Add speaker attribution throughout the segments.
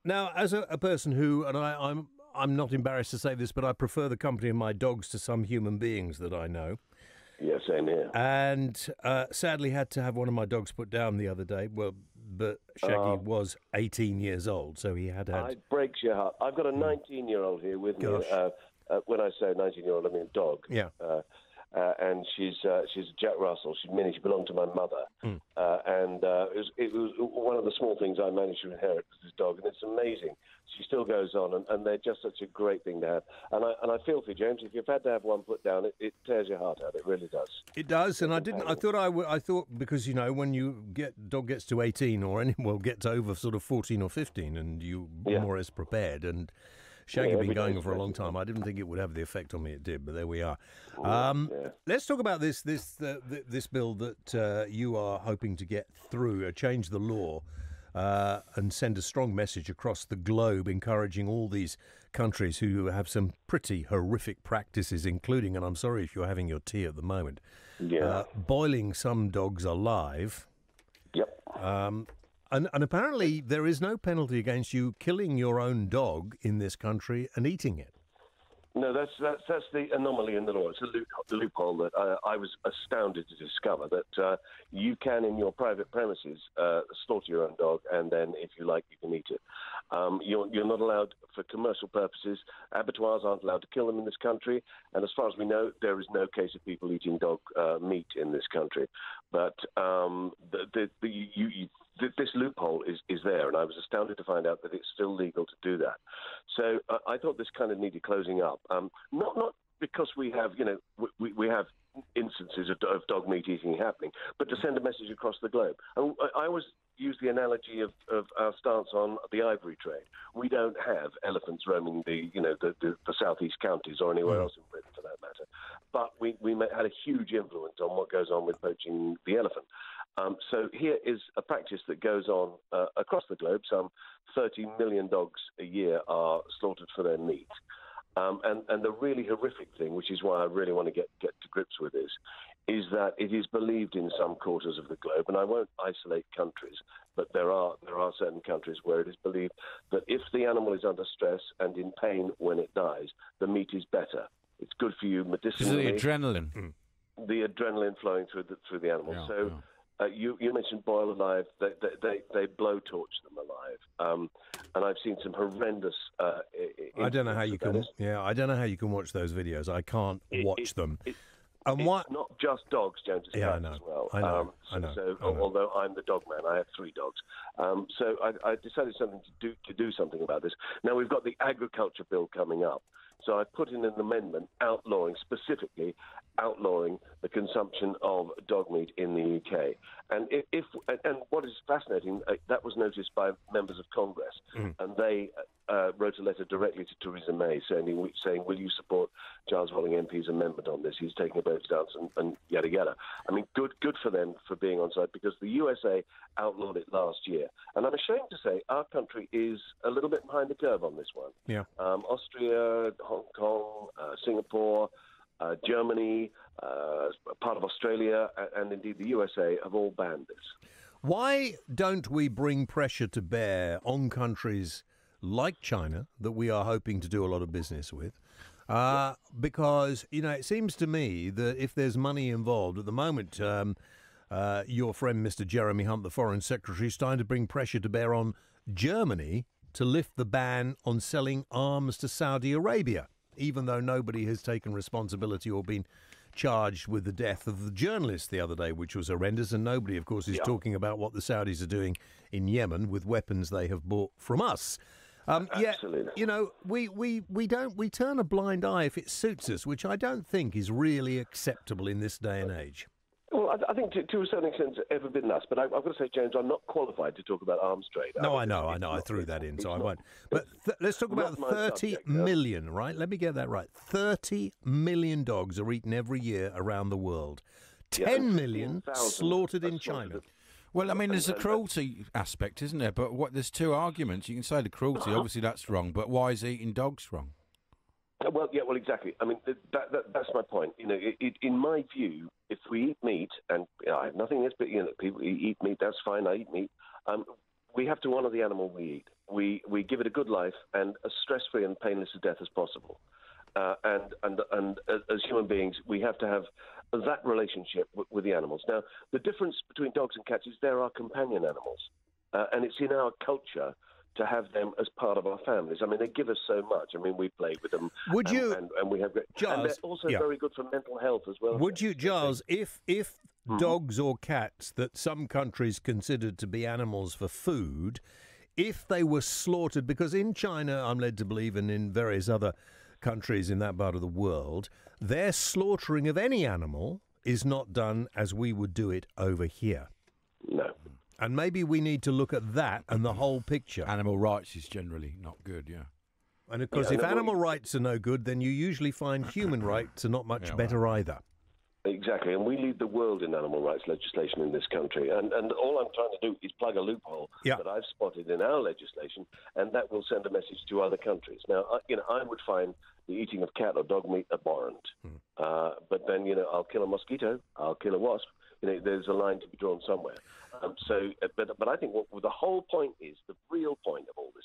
Speaker 1: Now, as a person who, and I'm not embarrassed to say this, but I prefer the company of my dogs to some human beings that I know.
Speaker 2: Yeah, same here.
Speaker 1: And sadly had to have one of my dogs put down the other day. Well, but Shaggy was 18 years old, so he had...
Speaker 2: It breaks your heart. I've got a 19-year-old here with me. When I say 19-year-old, I mean a dog.
Speaker 1: Yeah.
Speaker 2: And she's a Jack Russell. She's mini. She belonged to my mother. And it was one of the small things I managed to inherit was this dog, and it's amazing. She still goes on, and they're just such a great thing to have. And I feel for you, James. If you've had to have one put down, it tears your heart out. It really does.
Speaker 1: It does, and I thought because when dog gets to 18 gets over sort of 14 or 15, and you more or less prepared. And Shaggy had been going for a long time. I didn't think it would have the effect on me. It did, but there we are. Let's talk about this bill that you are hoping to get through, change the law, and send a strong message across the globe, encouraging all these countries who have some pretty horrific practices, including, and I'm sorry if you're having your tea at the moment, boiling some dogs alive.
Speaker 2: Yep.
Speaker 1: And apparently there is no penalty against you killing your own dog in this country and eating it.
Speaker 2: No, that's the anomaly in the law. It's the loophole that I was astounded to discover, that you can, in your private premises, slaughter your own dog, and then, if you like, you can eat it. You're not allowed, for commercial purposes, abattoirs aren't allowed to kill them in this country, and as far as we know, there is no case of people eating dog meat in this country. But this loophole is there, and I was astounded to find out that it's still legal to do that. So I thought this kind of needed closing up. Not because we have, we have instances of dog meat eating happening, but to send a message across the globe. And I always use the analogy of our stance on the ivory trade. We don't have elephants roaming the southeast counties or anywhere else in Britain for that matter, but we had a huge influence on what goes on with poaching the elephant. So here is a practice that goes on across the globe. Some 30 million dogs a year are slaughtered for their meat. And the really horrific thing, which is why I really want to get to grips with this, is that it is believed in some quarters of the globe, and I won't isolate countries, but there are certain countries where it is believed that if the animal is under stress and in pain when it dies, the meat is better. It's good for you medicinally.
Speaker 3: Because of the adrenaline.
Speaker 2: The adrenaline flowing through the animal. You mentioned boil alive. They blowtorch them alive, and I've seen some horrendous.
Speaker 1: I don't know how you can. Yeah, I don't know how you can watch those videos. I can't watch them.
Speaker 2: And it's not just dogs, James. It's cats as well.
Speaker 1: I know.
Speaker 2: Although I'm the dog man, I have 3 dogs. So I decided to do something about this. Now we've got the agriculture bill coming up. So I put in an amendment specifically outlawing the consumption of dog meat in the UK. And what is fascinating, that was noticed by members of Congress, and they wrote a letter directly to Theresa May saying, will you support Giles Watling MP's amendment on this? He's taking a boat stance and yada yada. I mean, good for them for being on side, because the USA outlawed it last year. And I'm ashamed to say our country is a little bit behind the curve on this one.
Speaker 1: Yeah.
Speaker 2: Austria, Hong Kong, Singapore, Germany, part of Australia, and indeed the USA have all banned this.
Speaker 1: Why don't we bring pressure to bear on countries like China, that we are hoping to do a lot of business with? Because, it seems to me that if there's money involved at the moment, your friend Mr. Jeremy Hunt, the Foreign Secretary, is starting to bring pressure to bear on Germany to lift the ban on selling arms to Saudi Arabia, even though nobody has taken responsibility or been charged with the death of the journalist the other day, which was horrendous. And nobody, of course, is talking about what the Saudis are doing in Yemen with weapons they have bought from us.
Speaker 2: Absolutely.
Speaker 1: We turn a blind eye if it suits us, which I don't think is really acceptable in this day and age.
Speaker 2: Well, I think to a certain extent it's ever been us. But I've got to say, James, I'm not qualified to talk about arms trade.
Speaker 1: No, I know. I threw that in, so I won't. But let's talk about 30 million, right? Let me get that right. 30 million dogs are eaten every year around the world. 10 million slaughtered in China.
Speaker 3: Well, I mean, there's a cruelty aspect, isn't there? But there's 2 arguments. You can say the cruelty, obviously that's wrong, but why is eating dogs wrong?
Speaker 2: Well, exactly. I mean, that's my point. In my view, if we eat meat, and I have nothing against, but people eat meat, that's fine. I eat meat. We have to honour the animal we eat. we give it a good life and as stress-free and painless a death as possible. And as human beings, we have to have that relationship with the animals. Now, the difference between dogs and cats is there are companion animals, and it's in our culture to have them as part of our families. I mean, they give us so much. I mean, we play with them.
Speaker 1: Would you?
Speaker 2: And we have great.
Speaker 1: Giles,
Speaker 2: and they're also very good for mental health as well.
Speaker 1: Would you, Giles, if dogs or cats that some countries considered to be animals for food, if they were slaughtered, because in China, I'm led to believe, and in various other countries in that part of the world, their slaughtering of any animal is not done as we would do it over here.
Speaker 2: No.
Speaker 1: And maybe we need to look at that and the whole picture.
Speaker 3: Animal rights is generally not good, yeah.
Speaker 1: And of course, if animal rights are no good, then you usually find human rights are not much better either.
Speaker 2: Exactly, and we lead the world in animal rights legislation in this country. And all I'm trying to do is plug a loophole that I've spotted in our legislation, and that will send a message to other countries. Now, I would find the eating of cat or dog meat abhorrent. But then, I'll kill a mosquito, I'll kill a wasp. There's a line to be drawn somewhere. But I think what the whole point is, the real point of all this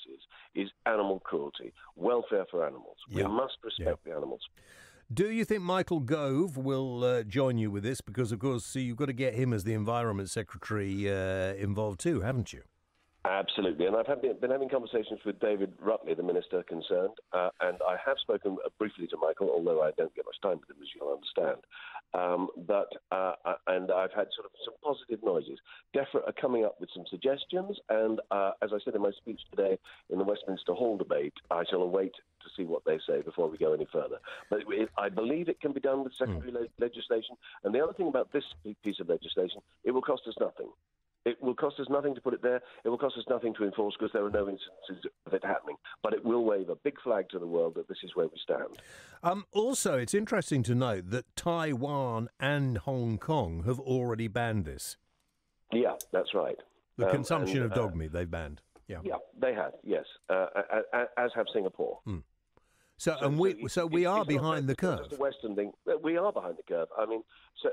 Speaker 2: is animal cruelty, welfare for animals. We must respect the animals.
Speaker 1: Do you think Michael Gove will join you with this? Because, of course, you've got to get him as the Environment Secretary involved too, haven't you?
Speaker 2: Absolutely. And I've been having conversations with David Rutley, the minister concerned, and I have spoken briefly to Michael, although I don't get much time with him, as you'll understand. And I've had sort of some positive noises. DEFRA are coming up with some suggestions, and as I said in my speech today in the Westminster Hall debate, I shall await to see what they say before we go any further. But I believe it can be done with secondary legislation. And the other thing about this piece of legislation, it will cost us nothing. It will cost us nothing to put it there. It will cost us nothing to enforce because there are no instances of it happening. But it will wave a big flag to the world that this is where we stand.
Speaker 1: Also, it's interesting to note that Taiwan and Hong Kong have already banned this.
Speaker 2: Yeah, that's right.
Speaker 1: The consumption of dog meat they've banned. Yeah,
Speaker 2: they have, yes, as have Singapore.
Speaker 1: So we are behind the curve.
Speaker 2: It's a Western thing. We are behind the curve. I mean,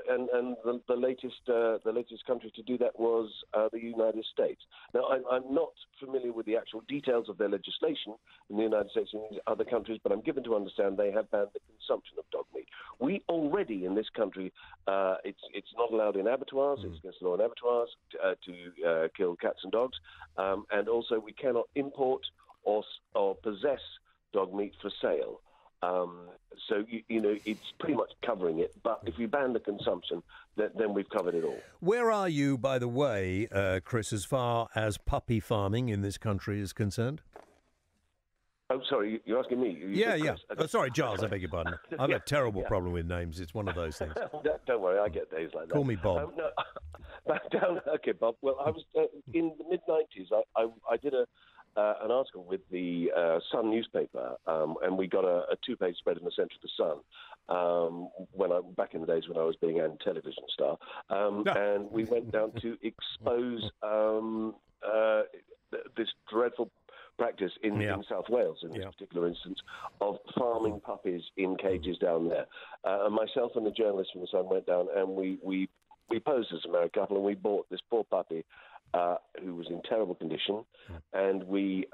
Speaker 2: and the latest country to do that was the United States. Now, I'm not familiar with the actual details of their legislation in the United States and in other countries, but I'm given to understand they have banned the consumption of dog meat. We already in this country, it's not allowed in abattoirs. It's against the law in abattoirs to kill cats and dogs, and also we cannot import or possess dog meat for sale. So, it's pretty much covering it. But if we ban the consumption, then we've covered it all.
Speaker 1: Where are you, by the way, Chris, as far as puppy farming in this country is concerned?
Speaker 2: Oh, sorry, you're asking me?
Speaker 1: Yeah. Oh, sorry, Giles, I beg your pardon. I've a terrible problem with names. It's one of those things.
Speaker 2: Don't worry, I get days like that.
Speaker 1: Call me Bob.
Speaker 2: No, back down. Okay, Bob. Well, I was in the mid-'90s. I did an article with the Sun newspaper, and we got a two-page spread in the centre of the Sun back in the days when I was being a television star, and we went down to expose this dreadful practice in South Wales, in this particular instance, of farming puppies in cages down there. Myself and the journalist from the Sun went down, and we posed as a married couple, and we bought this poor puppy who was in terrible condition, and we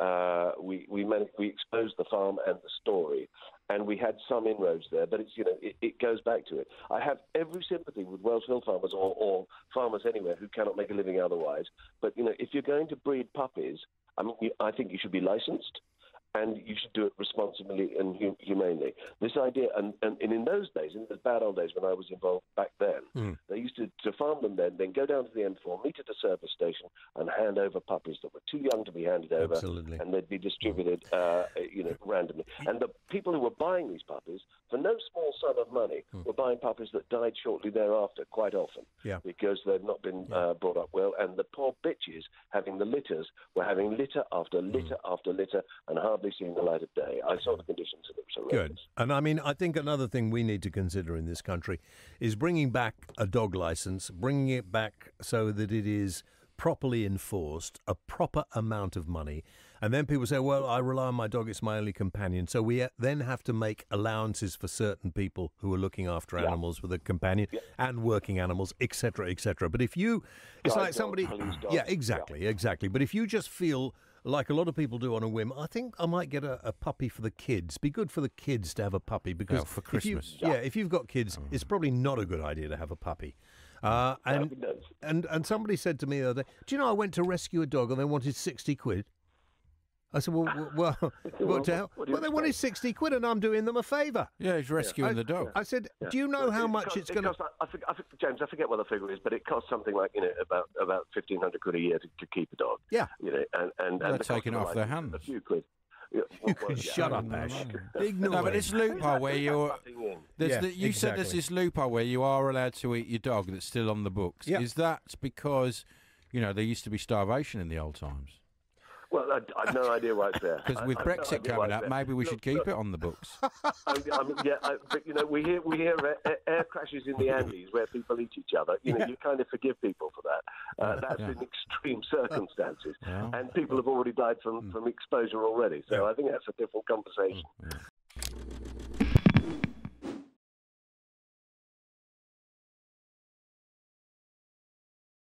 Speaker 2: exposed the farm and the story, and we had some inroads there. But it's it goes back to it. I have every sympathy with Welsh Hill farmers or farmers anywhere who cannot make a living otherwise. But if you're going to breed puppies, I think you should be licensed, and you should do it responsibly and humanely. This idea, and in those days, in the bad old days when I was involved back then, they used to farm them then go down to the M4, meet at a service station, and hand over puppies that were too young to be handed over, and they'd be distributed, randomly. And the people who were buying these puppies, for no small sum of money, were buying puppies that died shortly thereafter, quite often, because they'd not been brought up well, and the poor bitches having the litters were having litter after litter after litter, and hardly seeing the light of day. I saw the conditions, and it was horrendous.
Speaker 1: Good. And I think another thing we need to consider in this country is bringing back a dog licence, bringing it back so that it is properly enforced, a proper amount of money. And then people say, well, I rely on my dog, it's my only companion. So we then have to make allowances for certain people who are looking after animals with a companion and working animals, etc., etc. But if you, it's like somebody, exactly. But if you just feel like a lot of people do on a whim, I think I might get a puppy for the kids. Be good for the kids to have a puppy because
Speaker 3: for Christmas.
Speaker 1: If you've got kids, it's probably not a good idea to have a puppy. And somebody said to me the other day, do you know I went to rescue a dog and they wanted 60 quid? I said, well, what the hell? Well, they wanted 60 quid and I'm doing them a favour.
Speaker 3: Yeah, he's rescuing the dog.
Speaker 1: I said, do you know how much it's going to...
Speaker 2: James, I forget what the figure is, but it costs something like, about 1,500 quid a year to keep a dog.
Speaker 1: Yeah.
Speaker 2: And
Speaker 3: they're taking it off their hands.
Speaker 2: A few quid.
Speaker 1: Shut up, Ash.
Speaker 3: No, but this loophole where you're... You said there's this loophole where you are allowed to eat your dog that's still on the books.
Speaker 1: Yeah.
Speaker 3: Is that because, there used to be starvation in the old times?
Speaker 2: Well, I've no idea why it's there.
Speaker 3: Because with Brexit coming up, maybe we should keep it on the books.
Speaker 2: But we hear air crashes in the Andes where people eat each other. You kind of forgive people for that. That's in extreme circumstances, and people have already died from exposure already. So I think that's a different conversation.